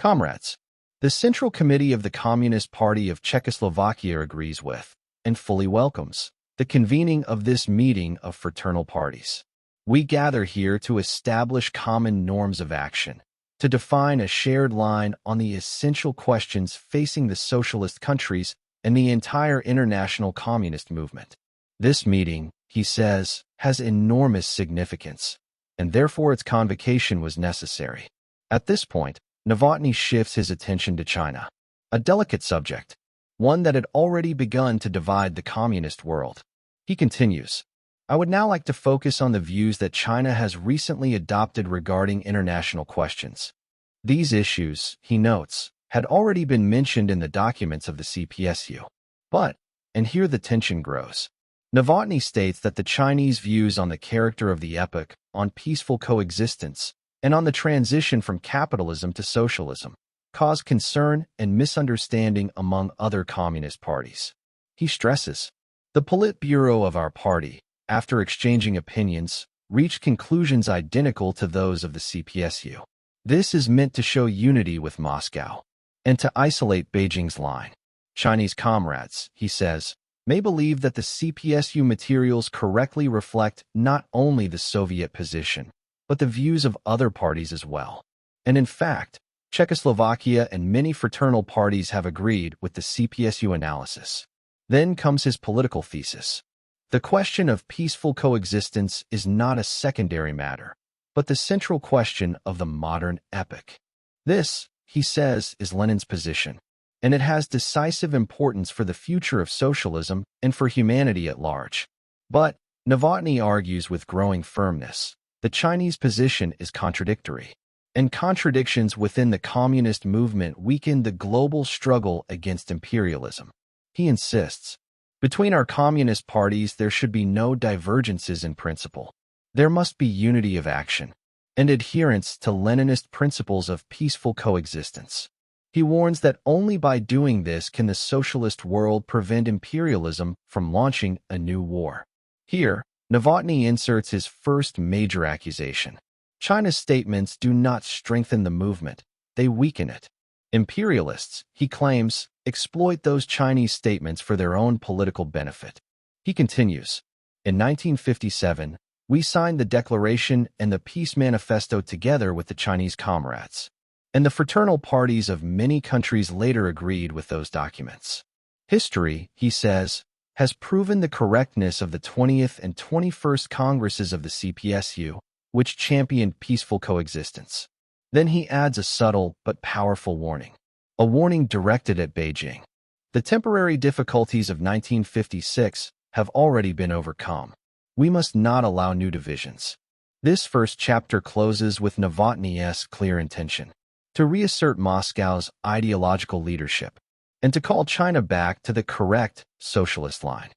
Comrades, the Central Committee of the Communist Party of Czechoslovakia agrees with, and fully welcomes, the convening of this meeting of fraternal parties. We gather here to establish common norms of action, to define a shared line on the essential questions facing the socialist countries and the entire international communist movement. This meeting, he says, has enormous significance, and therefore its convocation was necessary. At this point, Novotný shifts his attention to China, a delicate subject, one that had already begun to divide the communist world. He continues, I would now like to focus on the views that China has recently adopted regarding international questions. These issues, he notes, had already been mentioned in the documents of the CPSU. But, and here the tension grows, Novotný states that the Chinese views on the character of the epoch, on peaceful coexistence, and on the transition from capitalism to socialism, cause concern and misunderstanding among other communist parties. He stresses, the Politburo of our party, after exchanging opinions, reached conclusions identical to those of the CPSU. This is meant to show unity with Moscow, and to isolate Beijing's line. Chinese comrades, he says, may believe that the CPSU materials correctly reflect not only the Soviet position, but the views of other parties as well. And in fact, Czechoslovakia and many fraternal parties have agreed with the CPSU analysis. Then comes his political thesis. The question of peaceful coexistence is not a secondary matter, but the central question of the modern epoch. This, he says, is Lenin's position, and it has decisive importance for the future of socialism and for humanity at large. But, Novotný argues with growing firmness, the Chinese position is contradictory, and contradictions within the communist movement weaken the global struggle against imperialism. He insists, between our communist parties there should be no divergences in principle. There must be unity of action, and adherence to Leninist principles of peaceful coexistence. He warns that only by doing this can the socialist world prevent imperialism from launching a new war. Here, Novotný inserts his first major accusation. China's statements do not strengthen the movement, they weaken it. Imperialists, he claims, exploit those Chinese statements for their own political benefit. He continues, in 1957, we signed the Declaration and the Peace Manifesto together with the Chinese comrades, and the fraternal parties of many countries later agreed with those documents. History, he says, has proven the correctness of the 20th and 21st Congresses of the CPSU, which championed peaceful coexistence. Then he adds a subtle but powerful warning, a warning directed at Beijing. The temporary difficulties of 1956 have already been overcome. We must not allow new divisions. This first chapter closes with Novotny's clear intention to reassert Moscow's ideological leadership and to call China back to the correct socialist line.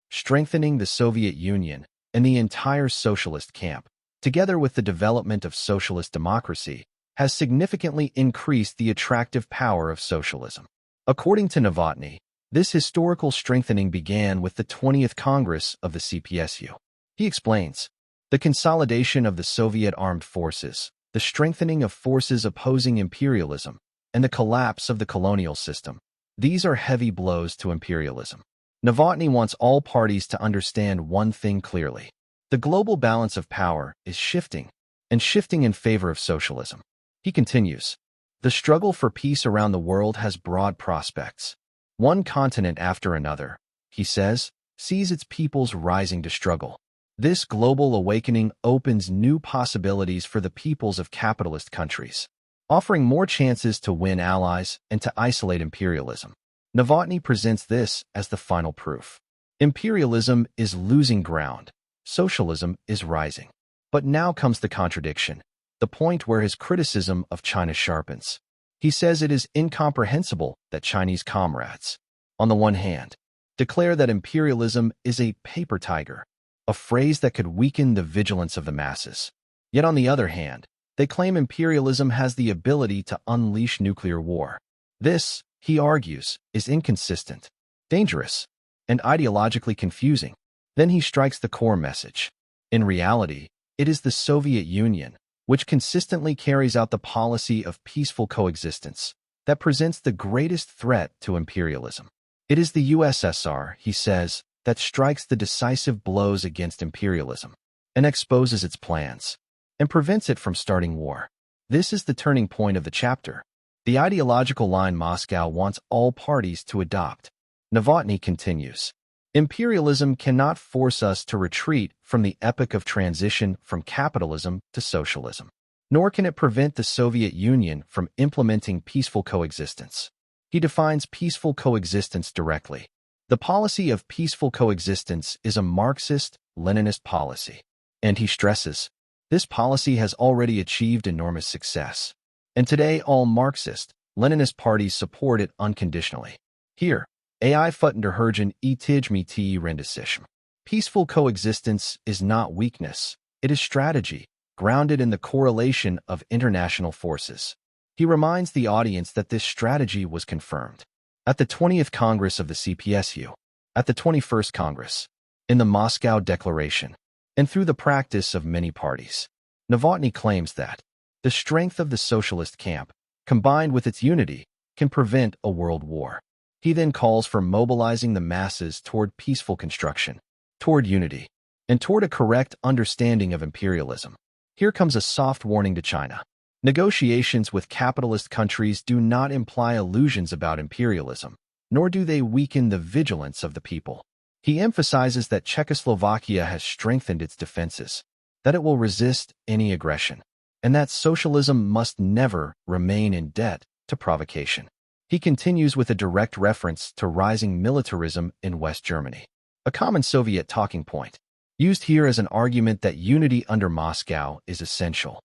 Strengthening the Soviet Union and the entire socialist camp, together with the development of socialist democracy, has significantly increased the attractive power of socialism. According to Novotný, this historical strengthening began with the 20th Congress of the CPSU. He explains, the consolidation of the Soviet armed forces, the strengthening of forces opposing imperialism, and the collapse of the colonial system. These are heavy blows to imperialism. Novotný wants all parties to understand one thing clearly. The global balance of power is shifting, and shifting in favor of socialism. He continues, the struggle for peace around the world has broad prospects. One continent after another, he says, sees its peoples rising to struggle. This global awakening opens new possibilities for the peoples of capitalist countries, offering more chances to win allies and to isolate imperialism. Novotný presents this as the final proof. Imperialism is losing ground. Socialism is rising. But now comes the contradiction, the point where his criticism of China sharpens. He says it is incomprehensible that Chinese comrades, on the one hand, declare that imperialism is a paper tiger, a phrase that could weaken the vigilance of the masses. Yet on the other hand, they claim imperialism has the ability to unleash nuclear war. This, he argues, is inconsistent, dangerous, and ideologically confusing. Then he strikes the core message. In reality, it is the Soviet Union, which consistently carries out the policy of peaceful coexistence that presents the greatest threat to imperialism. It is the USSR, he says, that strikes the decisive blows against imperialism and exposes its plans and prevents it from starting war. This is the turning point of the chapter, the ideological line Moscow wants all parties to adopt. Novotny continues, imperialism cannot force us to retreat from the epoch of transition from capitalism to socialism, nor can it prevent the Soviet Union from implementing peaceful coexistence. He defines peaceful coexistence directly. The policy of peaceful coexistence is a Marxist-Leninist policy, and he stresses, this policy has already achieved enormous success, and today all Marxist-Leninist parties support it unconditionally. Here, AI Futtenderhergen etijmi rendisism. Peaceful coexistence is not weakness, it is strategy, grounded in the correlation of international forces. He reminds the audience that this strategy was confirmed at the 20th Congress of the CPSU, at the 21st Congress, in the Moscow Declaration, and through the practice of many parties. Novotny claims that the strength of the socialist camp, combined with its unity, can prevent a world war. He then calls for mobilizing the masses toward peaceful construction, toward unity, and toward a correct understanding of imperialism. Here comes a soft warning to China. Negotiations with capitalist countries do not imply illusions about imperialism, nor do they weaken the vigilance of the people. He emphasizes that Czechoslovakia has strengthened its defenses, that it will resist any aggression, and that socialism must never remain in debt to provocation. He continues with a direct reference to rising militarism in West Germany, a common Soviet talking point, used here as an argument that unity under Moscow is essential.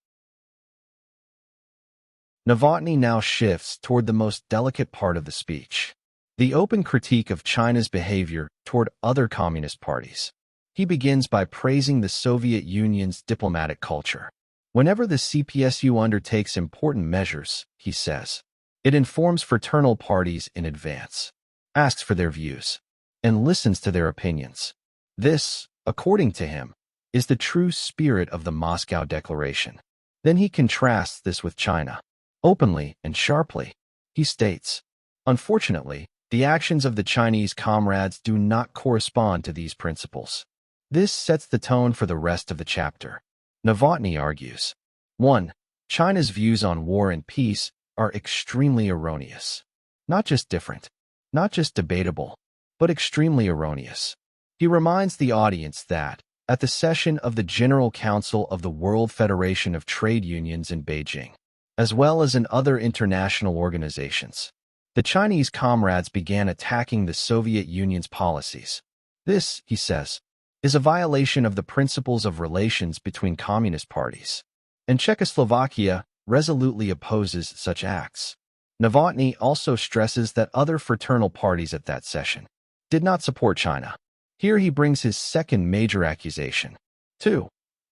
Novotny now shifts toward the most delicate part of the speech, the open critique of China's behavior toward other communist parties. He begins by praising the Soviet Union's diplomatic culture. Whenever the CPSU undertakes important measures, he says, it informs fraternal parties in advance, asks for their views, and listens to their opinions. This, according to him, is the true spirit of the Moscow Declaration. Then he contrasts this with China. Openly and sharply, he states, unfortunately, the actions of the Chinese comrades do not correspond to these principles. This sets the tone for the rest of the chapter. Novotny argues, 1. China's views on war and peace are extremely erroneous. Not just different, not just debatable, but extremely erroneous. He reminds the audience that, at the session of the General Council of the World Federation of Trade Unions in Beijing, as well as in other international organizations, the Chinese comrades began attacking the Soviet Union's policies. This, he says, is a violation of the principles of relations between communist parties, and Czechoslovakia resolutely opposes such acts. Novotny also stresses that other fraternal parties at that session did not support China. Here he brings his second major accusation. 2.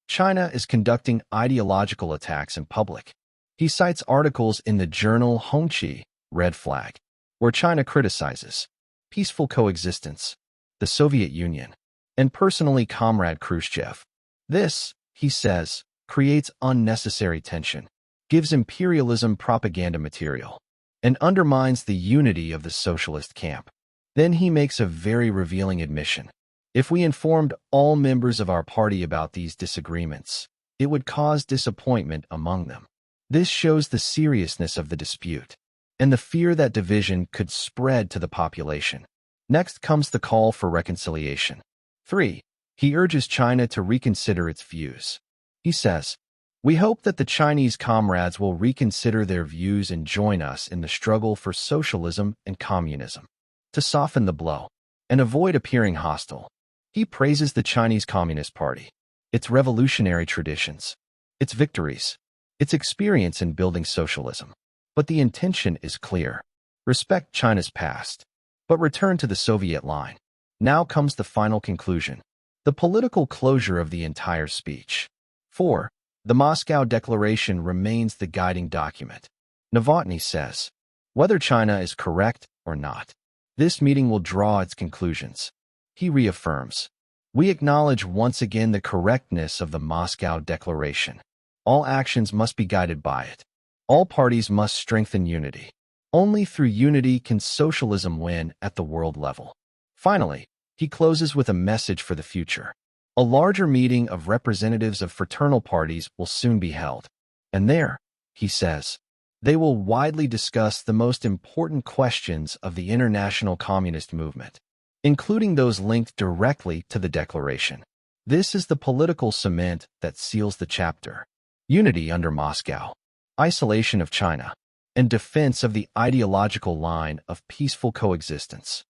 China is conducting ideological attacks in public. He cites articles in the journal Hongqi, Red Flag, where China criticizes peaceful coexistence, the Soviet Union, and personally Comrade Khrushchev. This, he says, creates unnecessary tension, gives imperialism propaganda material, and undermines the unity of the socialist camp. Then he makes a very revealing admission. If we informed all members of our party about these disagreements, it would cause disappointment among them. This shows the seriousness of the dispute and the fear that division could spread to the population. Next comes the call for reconciliation. 3. He urges China to reconsider its views. He says, we hope that the Chinese comrades will reconsider their views and join us in the struggle for socialism and communism, to soften the blow and avoid appearing hostile. He praises the Chinese Communist Party, its revolutionary traditions, its victories, its experience in building socialism. But the intention is clear. Respect China's past, but return to the Soviet line. Now comes the final conclusion, the political closure of the entire speech. 4. The Moscow Declaration remains the guiding document. Novotny says, whether China is correct or not, this meeting will draw its conclusions. He reaffirms, we acknowledge once again the correctness of the Moscow Declaration. All actions must be guided by it. All parties must strengthen unity. Only through unity can socialism win at the world level. Finally, he closes with a message for the future. A larger meeting of representatives of fraternal parties will soon be held. And there, he says, they will widely discuss the most important questions of the international communist movement, including those linked directly to the declaration. This is the political cement that seals the chapter. Unity under Moscow, isolation of China, and defense of the ideological line of peaceful coexistence.